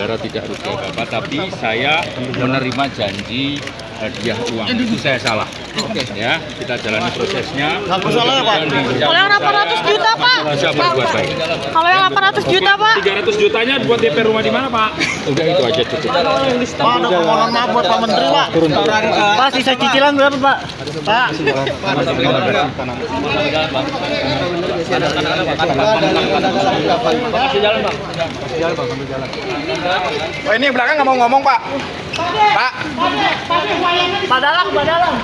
negara tidak rugi Bapak, tapi saya menerima janji hadiah uang. Itu saya salah. Ya, kita jalani prosesnya. Kalau yang 800 juta Pak, Bisa berbuat baik. kalau yang 800 juta Pak, 300 jutanya buat DP rumah di mana, Pak? Udah itu aja cukup. Pak ada permohonan maaf buat Pak Menteri Pak. Pak sisa cicilan berapa Pak? Pak. Oh, ini belakang nggak mau ngomong, Pak. Pak. Pak Dalang.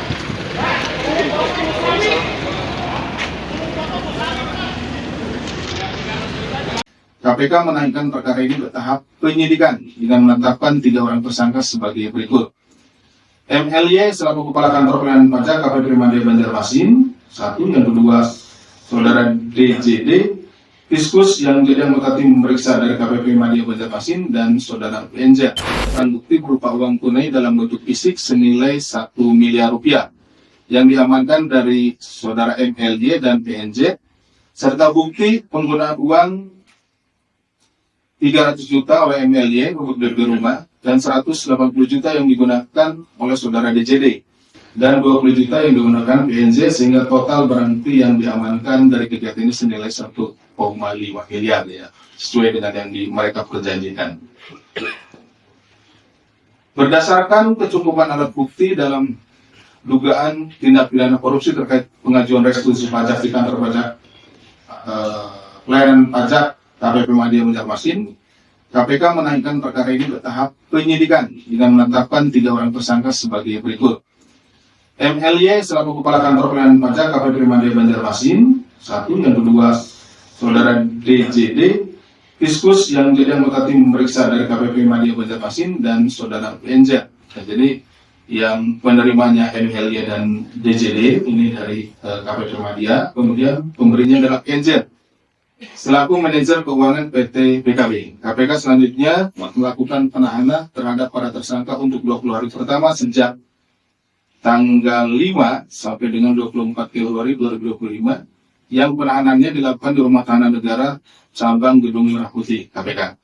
KPK menaikkan perkara ini ke tahap penyidikan dengan menetapkan 3 orang tersangka sebagai berikut. MLY selaku Kepala Kantor Pelayanan Pajak KPP Madya Banjarmasin, 1. Yang kedua, Saudara DJD, Fiskus yang menjadi anggota tim memeriksa dari KPP Madya Banjarmasin, dan Saudara PNJ. Barang bukti berupa uang tunai dalam bentuk fisik senilai 1 miliar rupiah yang diamankan dari Saudara MLY dan PNJ, serta bukti penggunaan uang 300 juta oleh MLY untuk DP rumah dan 180 juta yang digunakan oleh Saudara DJD dan 20 juta yang digunakan PNJ, sehingga total barang bukti yang diamankan dari kegiatan ini senilai 1,5 miliar ya, sesuai dengan yang mereka perjanjikan. Berdasarkan kecukupan alat bukti dalam dugaan tindak pidana korupsi terkait pengajuan restitusi pajak di kantor pajak pelayanan pajak KPP Madya Banjarmasin, KPK menaikkan perkara ini ke tahap penyidikan dengan menetapkan 3 orang tersangka sebagai berikut. MLY selaku Kepala Kantor Pelayanan Pajak KPP Madya Banjarmasin, 1. Yang kedua, Saudara DJD, Fiskus yang menjadi anggota tim memeriksa dari KPP Madya Banjarmasin, dan Saudara PNJ. Nah, jadi yang penerimanya MLY dan DJD ini dari KPP Madya, kemudian pemberinya adalah PNJ selaku manajer keuangan PT PKB. KPK selanjutnya melakukan penahanan terhadap para tersangka untuk 20 hari pertama sejak tanggal 5 sampai dengan 24 Februari 2025, yang penahanannya dilakukan di Rumah Tahanan Negara Cabang Gedung Merah Putih KPK.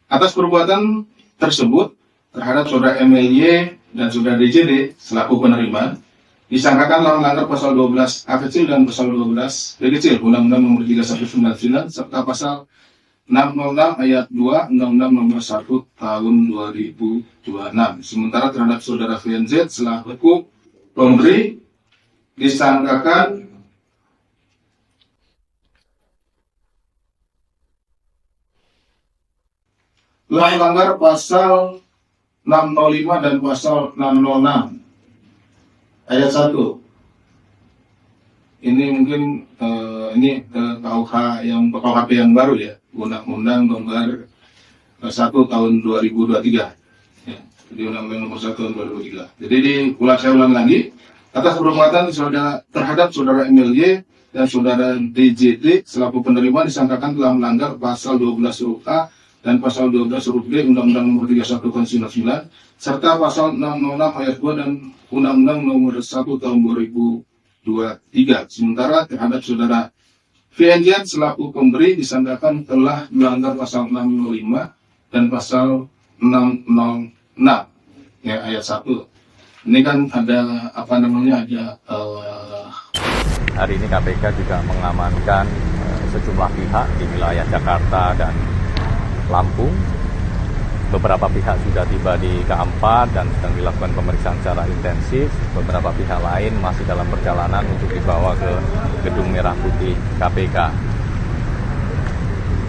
Atas perbuatan tersebut terhadap Saudara MLY dan Saudara DJD selaku penerima disangkakan melanggar pasal 12 A kecil dan pasal 12 B kecil Undang-Undang Nomor 3199 serta pasal 606 ayat 2 Undang-Undang Nomor 1 Tahun 2026. Sementara terhadap Saudara VNZ selaku pemberi disangkakan melanggar pasal 605 dan pasal 606 ayat 1. Ini mungkin KUH KUHP yang baru ya, Undang-Undang Nomor 1 Tahun 2023. Ya, jadi Undang-Undang Nomor 1 Tahun 2023. Jadi saya ulang lagi, atas perbuatan terhadap Saudara MLY dan Saudara DJD selaku penerima disangkakan telah melanggar pasal 12 huruf A dan pasal 12 huruf B Undang-Undang Nomor 31 Tahun 1999 serta pasal 606 ayat 2 dan Undang-Undang Nomor 1 Tahun 2023. Sementara terhadap Saudara VNJ selaku pemberi disangkakan telah melanggar pasal 605 dan pasal 606 ya, ayat 1. Ini kan ada Hari ini KPK juga mengamankan sejumlah pihak di wilayah Jakarta dan Lampung. Beberapa pihak sudah tiba di K4 dan sedang dilakukan pemeriksaan secara intensif. Beberapa pihak lain masih dalam perjalanan untuk dibawa ke Gedung Merah Putih KPK.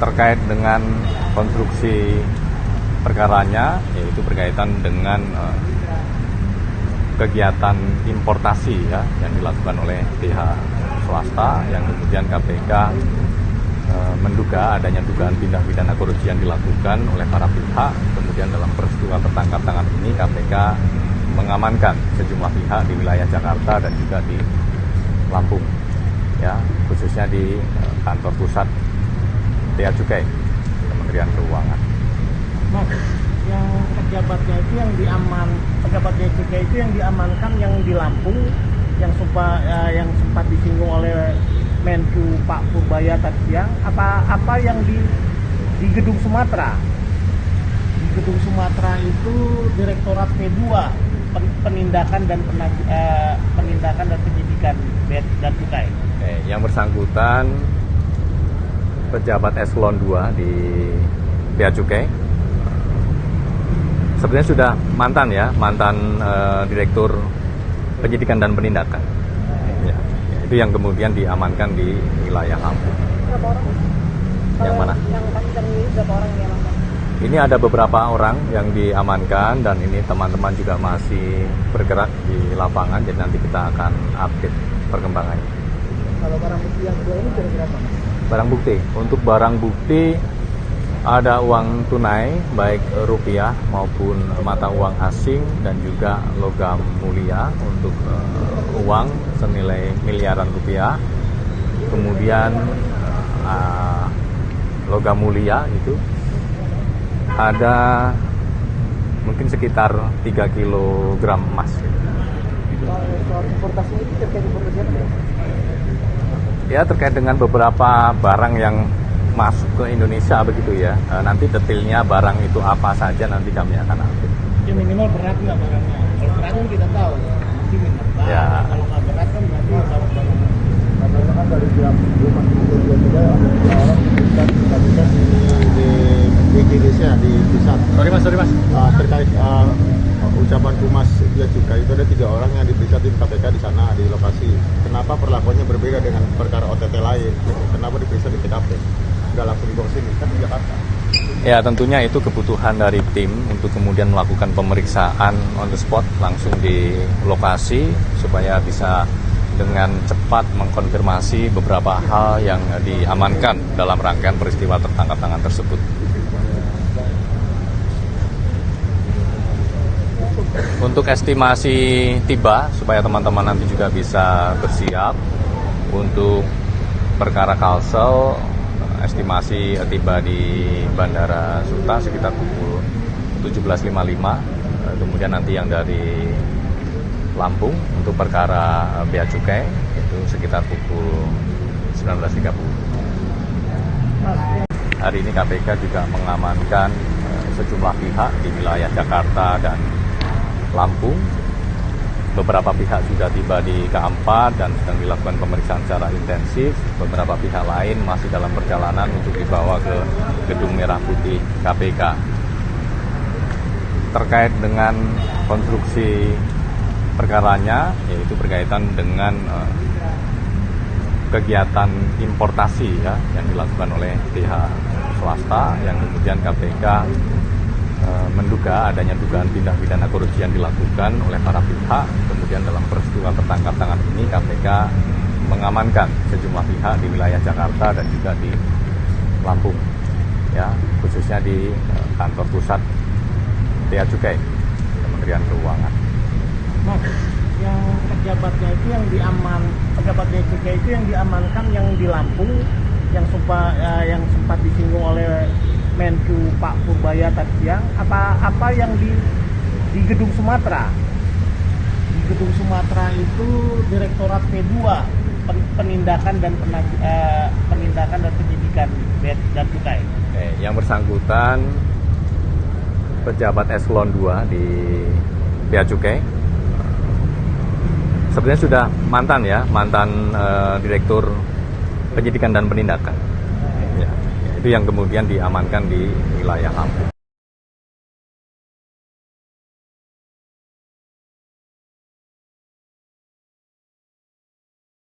Terkait dengan konstruksi perkaranya, yaitu berkaitan dengan kegiatan importasi ya, yang dilakukan oleh pihak swasta, yang kemudian KPK menduga adanya dugaan tindak pidana korupsi yang dilakukan oleh para pihak. Kemudian dalam peristiwa tertangkap tangan ini KPK mengamankan sejumlah pihak di wilayah Jakarta dan juga di Lampung, ya, khususnya di kantor pusat Bea Cukai Kementerian Keuangan. Mas, yang pejabatnya itu yang pejabat Bea Cukai itu yang diamankan yang di Lampung, yang sempat disinggung oleh Menku Pak Purbaya tadi siang, apa yang di Gedung Sumatera? Di Sumatera itu Direktorat P2 Penindakan dan Penyidikan Bea dan Cukai. Yang bersangkutan pejabat eselon 2 di Bea Cukai. Sebenarnya sudah mantan Direktur Penyidikan dan Penindakan. Ya, itu yang kemudian diamankan di wilayah Lampung. Berapa orang? Yang mana? Yang kami temui berapa orang yang diamankan? Ini ada beberapa orang yang diamankan dan ini teman-teman juga masih bergerak di lapangan, jadi nanti kita akan update perkembangannya. Kalau barang bukti yang kedua ini kira-kira apa? Barang bukti, untuk barang bukti ada uang tunai baik rupiah maupun mata uang asing dan juga logam mulia untuk uang senilai miliaran rupiah. Kemudian logam mulia itu ada mungkin sekitar 3 kg emas. Soal importasi itu terkait importasi apa? Ya, terkait dengan beberapa barang yang masuk ke Indonesia begitu ya. Nanti detailnya barang itu apa saja nanti kami akan update. Ya minimal berat nggak barangnya? Kalau berat kan kita tahu, mesti minimal. Ya. Kalau nggak berat kan berarti barang-barang. Karena kan dari pihak rumah juga ada 3 orang diperiksa di Indonesia di pusat. Sorry mas. Terkait ucapan Humas Bea Cukai itu ada 3 orang yang diperiksa tim KPK di sana di lokasi. Kenapa perlakuannya berbeda dengan perkara OTT lain? Kenapa diperiksa di TKP? Nggak langsung dibawa sini kan di Jakarta. Ya, tentunya itu kebutuhan dari tim untuk kemudian melakukan pemeriksaan on the spot langsung di lokasi supaya bisa dengan cepat mengkonfirmasi beberapa hal yang diamankan dalam rangkaian peristiwa tertangkap tangan tersebut. Untuk estimasi tiba, supaya teman-teman nanti juga bisa bersiap untuk perkara Kalsel, estimasi tiba di Bandara Suta sekitar pukul 17.55, kemudian nanti yang dari Lampung untuk perkara Bea Cukai itu sekitar pukul 19.30. Hari ini KPK juga mengamankan sejumlah pihak di wilayah Jakarta dan Lampung. Beberapa pihak sudah tiba di K4 dan sedang dilakukan pemeriksaan secara intensif. Beberapa pihak lain masih dalam perjalanan untuk dibawa ke Gedung Merah Putih KPK. Terkait dengan konstruksi perkaranya, yaitu berkaitan dengan kegiatan importasi ya yang dilakukan oleh pihak swasta yang kemudian KPK menduga adanya dugaan tindak pidana korupsi yang dilakukan oleh para pihak. Kemudian dalam peristiwa tertangkap tangan ini KPK mengamankan sejumlah pihak di wilayah Jakarta dan juga di Lampung, ya khususnya di kantor pusat Bea Cukai Kementerian Keuangan. Mas, yang pejabat Bea Cukai itu yang diamankan yang di Lampung, yang sempat disinggung oleh Menku Pak Purbaya tadi siang, apa yang di Gedung Sumatera? Di Gedung Sumatera itu Direktorat P2 Penindakan dan Penyidikan Bea dan Cukai. Yang bersangkutan pejabat eselon 2 di Bea Cukai. Sebenarnya sudah mantan Direktur Penyidikan dan Penindakan. Ya, itu yang kemudian diamankan di wilayah Lampung.